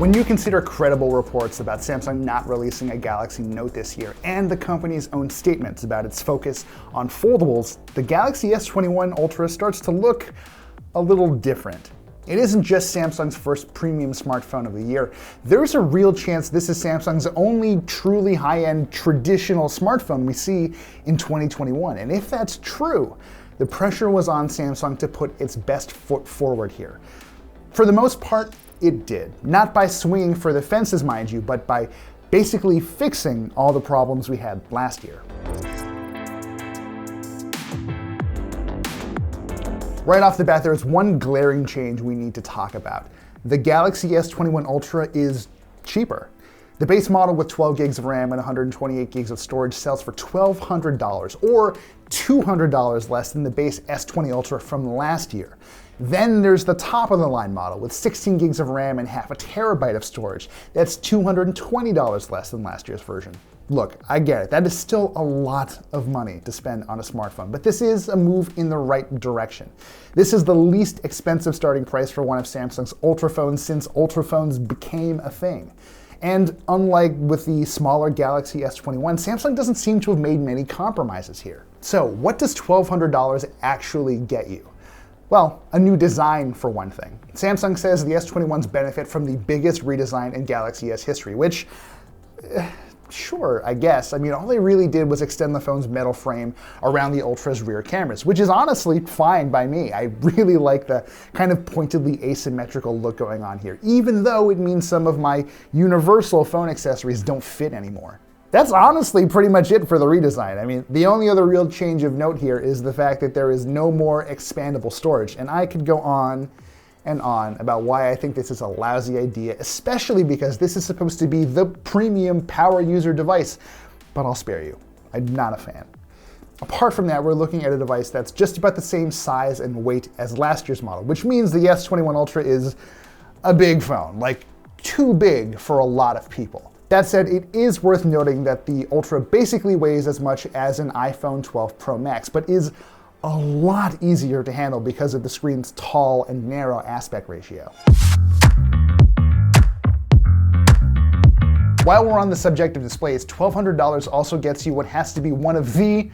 When you consider credible reports about Samsung not releasing a Galaxy Note this year, and the company's own statements about its focus on foldables, the Galaxy S21 Ultra starts to look a little different. It isn't just Samsung's first premium smartphone of the year. There's a real chance this is Samsung's only truly high-end traditional smartphone we see in 2021. And if that's true, the pressure was on Samsung to put its best foot forward here. For the most part, it did. Not by swinging for the fences, mind you, but by basically fixing all the problems we had last year. Right off the bat, there's one glaring change we need to talk about. The Galaxy S21 Ultra is cheaper. The base model with 12 gigs of RAM and 128 gigs of storage sells for $1,200, or $200 less than the base S20 Ultra from last year. Then there's the top of the line model with 16 gigs of RAM and half a terabyte of storage. That's $220 less than last year's version. Look, I get it, that is still a lot of money to spend on a smartphone, but this is a move in the right direction. This is the least expensive starting price for one of Samsung's Ultra phones since Ultra phones became a thing. And unlike with the smaller Galaxy S21, Samsung doesn't seem to have made many compromises here. So what does $1,200 actually get you? Well, a new design for one thing. Samsung says the S21s benefit from the biggest redesign in Galaxy S history, which, sure, I guess. I mean, all they really did was extend the phone's metal frame around the Ultra's rear cameras, which is honestly fine by me. I really like the kind of pointedly asymmetrical look going on here, even though it means some of my universal phone accessories don't fit anymore. That's honestly pretty much it for the redesign. I mean, the only other real change of note here is the fact that there is no more expandable storage, and I could go on and on about why I think this is a lousy idea, especially because this is supposed to be the premium power user device, but I'll spare you. I'm not a fan. Apart from that, we're looking at a device that's just about the same size and weight as last year's model, which means the S21 Ultra is a big phone, like too big for a lot of people. That said, it is worth noting that the Ultra basically weighs as much as an iPhone 12 Pro Max, but is a lot easier to handle because of the screen's tall and narrow aspect ratio. While we're on the subject of displays, $1,200 also gets you what has to be one of the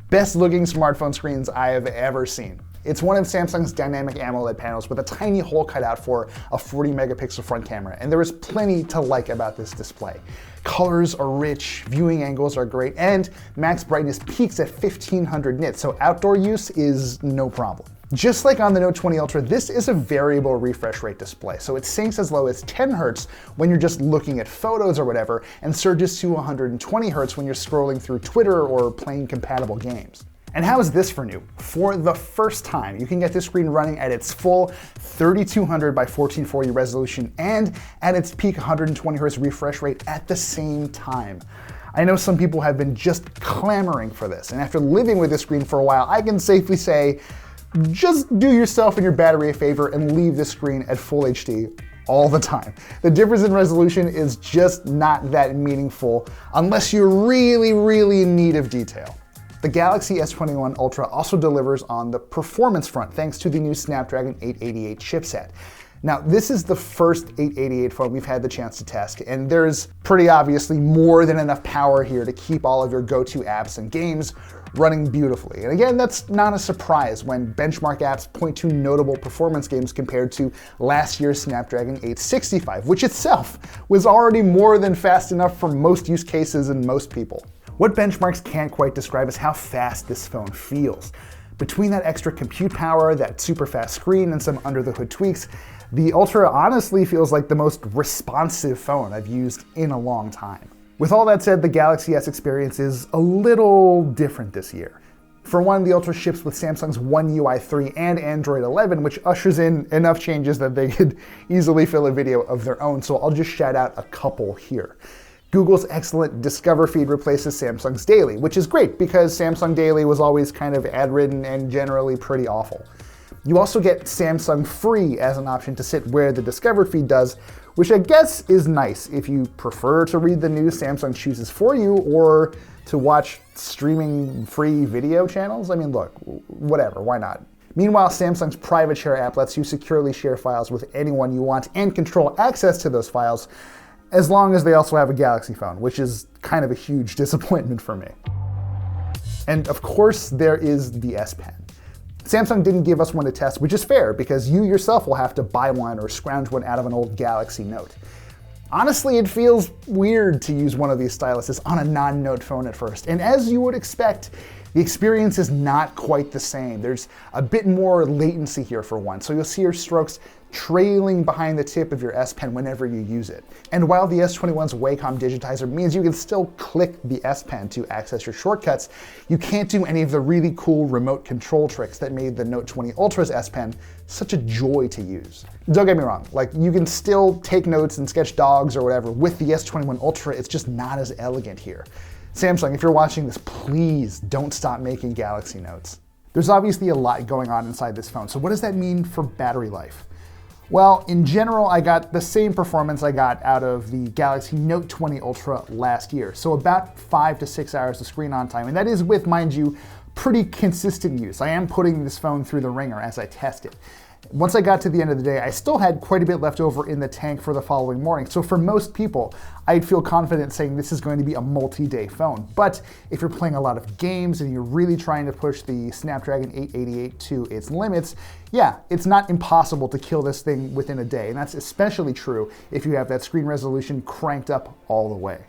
best looking smartphone screens I have ever seen. It's one of Samsung's dynamic AMOLED panels with a tiny hole cut out for a 40 megapixel front camera, and there is plenty to like about this display. Colors are rich, viewing angles are great, and max brightness peaks at 1500 nits, so outdoor use is no problem. Just like on the Note 20 Ultra, this is a variable refresh rate display, so it syncs as low as 10 Hz when you're just looking at photos or whatever, and surges to 120 Hz when you're scrolling through Twitter or playing compatible games. And how is this for new? For the first time, you can get this screen running at its full 3200 by 1440 resolution and at its peak 120 Hz refresh rate at the same time. I know some people have been just clamoring for this, and after living with this screen for a while, I can safely say, just do yourself and your battery a favor and leave this screen at full HD all the time. The difference in resolution is just not that meaningful unless you're really, really in need of detail. The Galaxy S21 Ultra also delivers on the performance front thanks to the new Snapdragon 888 chipset. Now, this is the first 888 phone we've had the chance to test, and there's pretty obviously more than enough power here to keep all of your go-to apps and games running beautifully. And again, that's not a surprise when benchmark apps point to notable performance games compared to last year's Snapdragon 865, which itself was already more than fast enough for most use cases and most people. What benchmarks can't quite describe is how fast this phone feels. Between that extra compute power, that super fast screen, and some under-the-hood tweaks, the Ultra honestly feels like the most responsive phone I've used in a long time. With all that said, the Galaxy S experience is a little different this year. For one, the Ultra ships with Samsung's One UI 3 and Android 11, which ushers in enough changes that they could easily fill a video of their own, so I'll just shout out a couple here. Google's excellent Discover feed replaces Samsung's Daily, which is great because Samsung Daily was always kind of ad-ridden and generally pretty awful. You also get Samsung Free as an option to sit where the Discover feed does, which I guess is nice if you prefer to read the news Samsung chooses for you or to watch streaming free video channels. I mean, look, whatever, why not? Meanwhile, Samsung's private share app lets you securely share files with anyone you want and control access to those files, as long as they also have a Galaxy phone, which is kind of a huge disappointment for me. And of course, there is the S Pen. Samsung didn't give us one to test, which is fair, because you yourself will have to buy one or scrounge one out of an old Galaxy Note. Honestly, it feels weird to use one of these styluses on a non-Note phone at first, and as you would expect, the experience is not quite the same. There's a bit more latency here for one, so you'll see your strokes trailing behind the tip of your S Pen whenever you use it. And while the S21's Wacom digitizer means you can still click the S Pen to access your shortcuts, you can't do any of the really cool remote control tricks that made the Note 20 Ultra's S Pen such a joy to use. Don't get me wrong, like you can still take notes and sketch dogs or whatever with the S21 Ultra, it's just not as elegant here. Samsung, if you're watching this, please don't stop making Galaxy Notes. There's obviously a lot going on inside this phone, so what does that mean for battery life? Well, in general, I got the same performance I got out of the Galaxy Note 20 Ultra last year, so about 5 to 6 hours of screen on time, and that is with, mind you, pretty consistent use. I am putting this phone through the ringer as I test it. Once I got to the end of the day, I still had quite a bit left over in the tank for the following morning. So for most people, I'd feel confident saying this is going to be a multi-day phone. But if you're playing a lot of games and you're really trying to push the Snapdragon 888 to its limits, yeah, it's not impossible to kill this thing within a day. And that's especially true if you have that screen resolution cranked up all the way.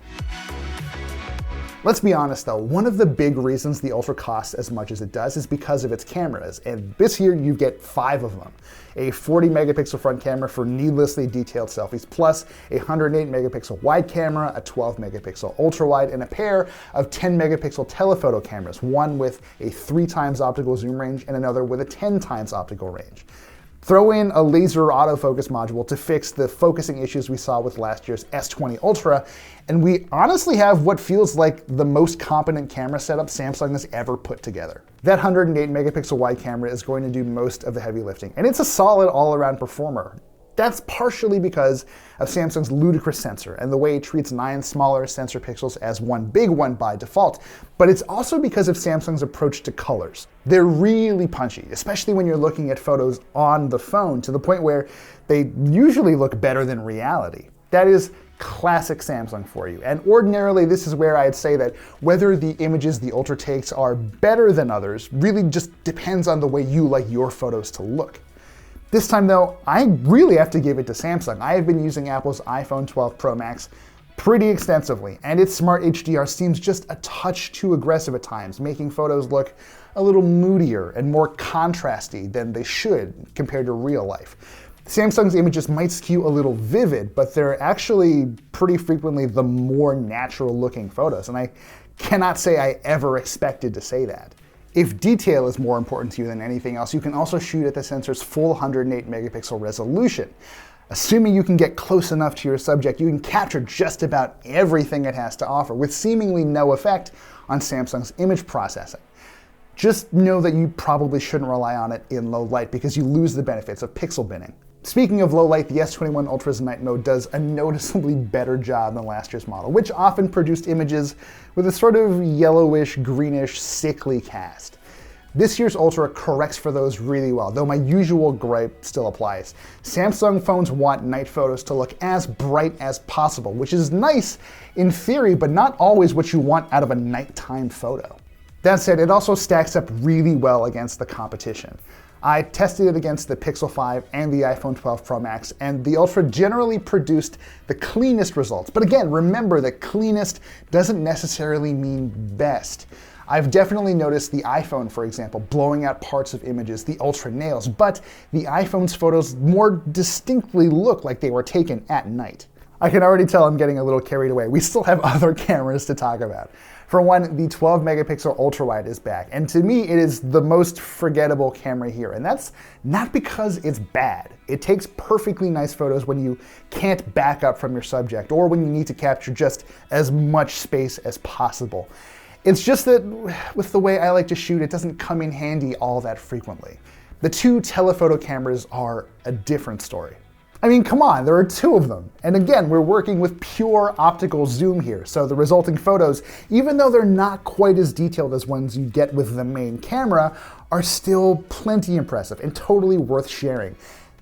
Let's be honest though, one of the big reasons the Ultra costs as much as it does is because of its cameras, and this year you get 5 of them. A 40 megapixel front camera for needlessly detailed selfies, plus a 108 megapixel wide camera, a 12 megapixel ultra wide, and a pair of 10 megapixel telephoto cameras, one with a 3 times optical zoom range and another with a 10 times optical range. Throw in a laser autofocus module to fix the focusing issues we saw with last year's S20 Ultra, and we honestly have what feels like the most competent camera setup Samsung has ever put together. That 108 megapixel wide camera is going to do most of the heavy lifting, and it's a solid all-around performer. That's partially because of Samsung's ludicrous sensor and the way it treats 9 smaller sensor pixels as one big one by default, but it's also because of Samsung's approach to colors. They're really punchy, especially when you're looking at photos on the phone, to the point where they usually look better than reality. That is classic Samsung for you. And ordinarily, this is where I'd say that whether the images the Ultra takes are better than others really just depends on the way you like your photos to look. This time though, I really have to give it to Samsung. I have been using Apple's iPhone 12 Pro Max pretty extensively, and its Smart HDR seems just a touch too aggressive at times, making photos look a little moodier and more contrasty than they should compared to real life. Samsung's images might skew a little vivid, but they're actually pretty frequently the more natural looking photos, and I cannot say I ever expected to say that. If detail is more important to you than anything else, you can also shoot at the sensor's full 108 megapixel resolution. Assuming you can get close enough to your subject, you can capture just about everything it has to offer, with seemingly no effect on Samsung's image processing. Just know that you probably shouldn't rely on it in low light because you lose the benefits of pixel binning. Speaking of low light, the S21 Ultra's night mode does a noticeably better job than last year's model, which often produced images with a sort of yellowish, greenish, sickly cast. This year's Ultra corrects for those really well, though my usual gripe still applies. Samsung phones want night photos to look as bright as possible, which is nice in theory, but not always what you want out of a nighttime photo. That said, it also stacks up really well against the competition. I tested it against the Pixel 5 and the iPhone 12 Pro Max, and the Ultra generally produced the cleanest results. But again, remember that cleanest doesn't necessarily mean best. I've definitely noticed the iPhone, for example, blowing out parts of images the Ultra nails, but the iPhone's photos more distinctly look like they were taken at night. I can already tell I'm getting a little carried away. We still have other cameras to talk about. For one, the 12 megapixel ultra wide is back, and to me it is the most forgettable camera here, and that's not because it's bad. It takes perfectly nice photos when you can't back up from your subject or when you need to capture just as much space as possible. It's just that with the way I like to shoot, it doesn't come in handy all that frequently. The two telephoto cameras are a different story. I mean, come on, there are two of them. And again, we're working with pure optical zoom here, so the resulting photos, even though they're not quite as detailed as ones you get with the main camera, are still plenty impressive and totally worth sharing.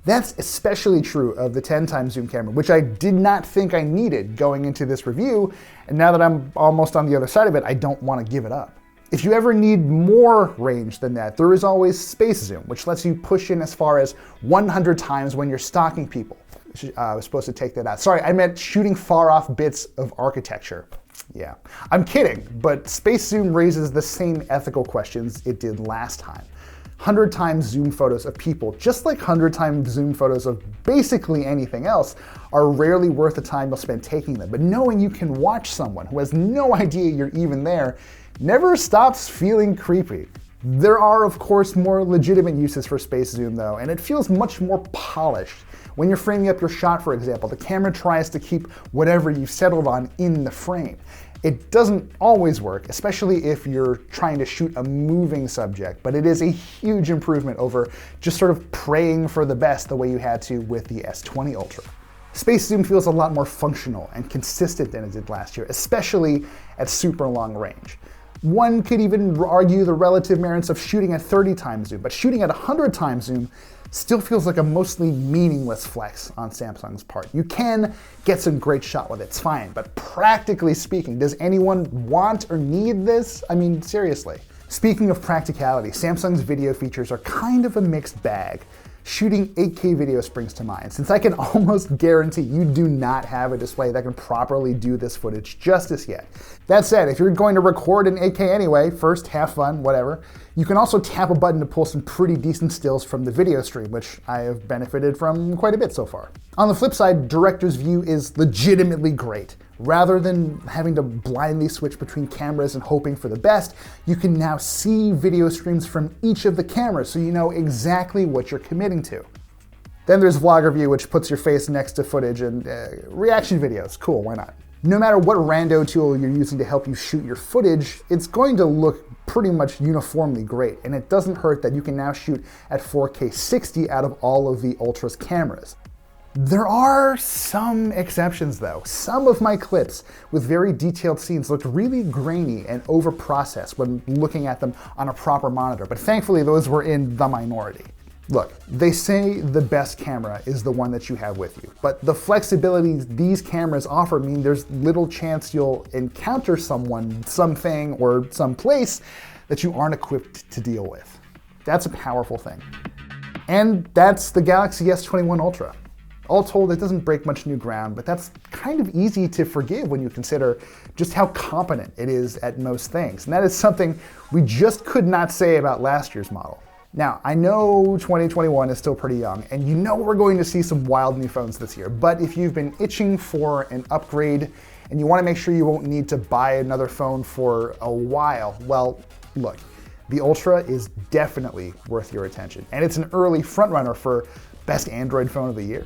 That's especially true of the 10x zoom camera, which I did not think I needed going into this review, and now that I'm almost on the other side of it, I don't want to give it up. If you ever need more range than that, there is always space zoom, which lets you push in as far as 100 times when you're stalking people. I was supposed to take that out. Sorry, I meant shooting far off bits of architecture. Yeah, I'm kidding, but space zoom raises the same ethical questions it did last time. 100 times zoom photos of people, just like 100 times zoom photos of basically anything else, are rarely worth the time you'll spend taking them. But knowing you can watch someone who has no idea you're even there never stops feeling creepy. There are, of course, more legitimate uses for space zoom though, and it feels much more polished. When you're framing up your shot, for example, the camera tries to keep whatever you've settled on in the frame. It doesn't always work, especially if you're trying to shoot a moving subject, but it is a huge improvement over just sort of praying for the best the way you had to with the S20 Ultra. Space zoom feels a lot more functional and consistent than it did last year, especially at super long range. One could even argue the relative merits of shooting at 30x zoom, but shooting at 100x zoom still feels like a mostly meaningless flex on Samsung's part. You can get some great shot with it, it's fine, but practically speaking, does anyone want or need this? I mean, seriously. Speaking of practicality, Samsung's video features are kind of a mixed bag. Shooting 8K video springs to mind, since I can almost guarantee you do not have a display that can properly do this footage justice yet. That said, if you're going to record in 8K anyway, first, have fun, whatever, you can also tap a button to pull some pretty decent stills from the video stream, which I have benefited from quite a bit so far. On the flip side, director's view is legitimately great. Rather than having to blindly switch between cameras and hoping for the best, you can now see video streams from each of the cameras so you know exactly what you're committing to. Then there's vlogger view, which puts your face next to footage, and reaction videos. Cool, why not? No matter what rando tool you're using to help you shoot your footage, it's going to look pretty much uniformly great, and it doesn't hurt that you can now shoot at 4K 60 out of all of the Ultra's cameras. There are some exceptions though. Some of my clips with very detailed scenes looked really grainy and over-processed when looking at them on a proper monitor, but thankfully those were in the minority. Look, they say the best camera is the one that you have with you, but the flexibility these cameras offer mean there's little chance you'll encounter someone, something, or someplace that you aren't equipped to deal with. That's a powerful thing. And that's the Galaxy S21 Ultra. All told, it doesn't break much new ground, but that's kind of easy to forgive when you consider just how competent it is at most things. And that is something we just could not say about last year's model. Now, I know 2021 is still pretty young, and you know we're going to see some wild new phones this year, but if you've been itching for an upgrade and you want to make sure you won't need to buy another phone for a while, well, look, the Ultra is definitely worth your attention, and it's an early frontrunner for Best Android Phone of the Year.